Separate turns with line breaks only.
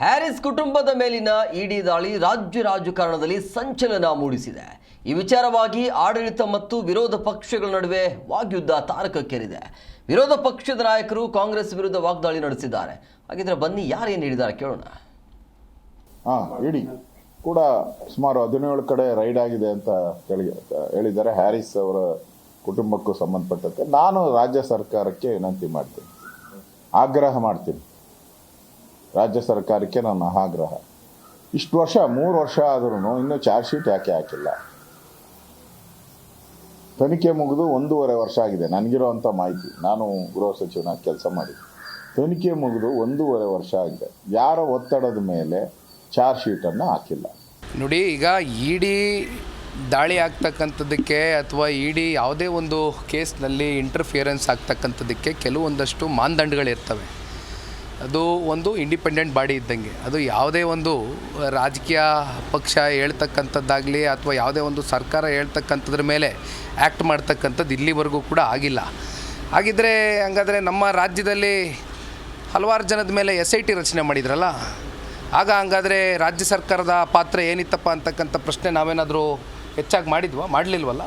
Harris ಕುಟುಂಬದ ಮೇಲಿನ ಇಡಿ ದಾಳಿ ರಾಜ್ಯ ರಾಜಕಾರಣದಲ್ಲಿ ಸಂಚಲನ ಮೂಡಿಸಿದೆ. ಈ ವಿಚಾರವಾಗಿ ಆಡಳಿತ ಮತ್ತು ವಿರೋಧ ಪಕ್ಷಗಳ ನಡುವೆ ವಾಗ್ಯುದ್ಧ ತಾರಕಕ್ಕೇರಿದೆ. ವಿರೋಧ ಪಕ್ಷದ ನಾಯಕರು ಕಾಂಗ್ರೆಸ್ ವಿರುದ್ಧ ವಾಗ್ದಾಳಿ ನಡೆಸಿದ್ದಾರೆ. ಹಾಗಿದ್ರೆ ಬನ್ನಿ ಯಾರೇನು ಹೇಳಿದ್ದಾರೆ ಕೇಳೋಣ.
ಇಡಿ ಕೂಡ ಸುಮಾರು 17 ಕಡೆ ರೈಡ್ ಆಗಿದೆ ಅಂತ ಹೇಳಿದ್ದಾರೆ. ಹ್ಯಾರಿಸ್ ಅವರ ಕುಟುಂಬಕ್ಕೂ ಸಂಬಂಧಪಟ್ಟಂತೆ ನಾನು ರಾಜ್ಯ ಸರ್ಕಾರಕ್ಕೆ ವಿನಂತಿ ಮಾಡ್ತೀನಿ, ಆಗ್ರಹ ಮಾಡ್ತೀನಿ. ರಾಜ್ಯ ಸರ್ಕಾರಕ್ಕೆ ನನ್ನ ಆಗ್ರಹ, ಇಷ್ಟು ವರ್ಷ 3 ವರ್ಷ ಆದ್ರೂ ಇನ್ನೂ ಚಾರ್ಜ್ ಶೀಟ್ ಯಾಕೆ ಹಾಕಿಲ್ಲ? ತನಿಖೆ ಮುಗಿದು 1.5 ವರ್ಷ ಆಗಿದೆ. ನನಗಿರೋವಂಥ ಮಾಹಿತಿ, ನಾನು ಗೃಹ ಸಚಿವನಾಗಿ ಕೆಲಸ ಮಾಡಿದ್ದೆ. ತನಿಖೆ ಮುಗಿದು 1.5 ವರ್ಷ ಆಗಿದೆ. ಯಾರ ಒತ್ತಡದ ಮೇಲೆ ಚಾರ್ಜ್ ಶೀಟನ್ನು ಹಾಕಿಲ್ಲ?
ನೋಡಿ, ಈಗ ಇಡಿ ದಾಳಿ ಆಗ್ತಕ್ಕಂಥದ್ದಕ್ಕೆ ಅಥವಾ ಇಡಿ ಯಾವುದೇ ಒಂದು ಕೇಸ್ನಲ್ಲಿ ಇಂಟರ್ಫಿಯರೆನ್ಸ್ ಆಗ್ತಕ್ಕಂಥದ್ದಕ್ಕೆ ಕೆಲವೊಂದಷ್ಟು ಮಾನದಂಡಗಳಿರ್ತವೆ. ಅದು ಒಂದು ಇಂಡಿಪೆಂಡೆಂಟ್ ಬಾಡಿ ಇದ್ದಂಗೆ. ಅದು ಯಾವುದೇ ಒಂದು ರಾಜಕೀಯ ಪಕ್ಷ ಹೇಳ್ತಕ್ಕಂಥದ್ದಾಗಲಿ ಅಥವಾ ಯಾವುದೇ ಒಂದು ಸರ್ಕಾರ ಹೇಳ್ತಕ್ಕಂಥದ್ರ ಮೇಲೆ ಆ್ಯಕ್ಟ್ ಮಾಡ್ತಕ್ಕಂಥದ್ದು ಇಲ್ಲಿವರೆಗೂ ಕೂಡ ಆಗಿಲ್ಲ. ಹಾಗಿದ್ದರೆ ಹಂಗಾದರೆ ನಮ್ಮ ರಾಜ್ಯದಲ್ಲಿ ಹಲವಾರು ಜನದ ಮೇಲೆ SIT ರಚನೆ ಮಾಡಿದ್ರಲ್ಲ, ಆಗ ಹಂಗಾದರೆ ರಾಜ್ಯ ಸರ್ಕಾರದ ಪಾತ್ರ ಏನಿತ್ತಪ್ಪ ಅಂತಕ್ಕಂಥ ಪ್ರಶ್ನೆ ನಾವೇನಾದರೂ ಹೆಚ್ಚಾಗಿ ಮಾಡಲಿಲ್ವಲ್ಲ?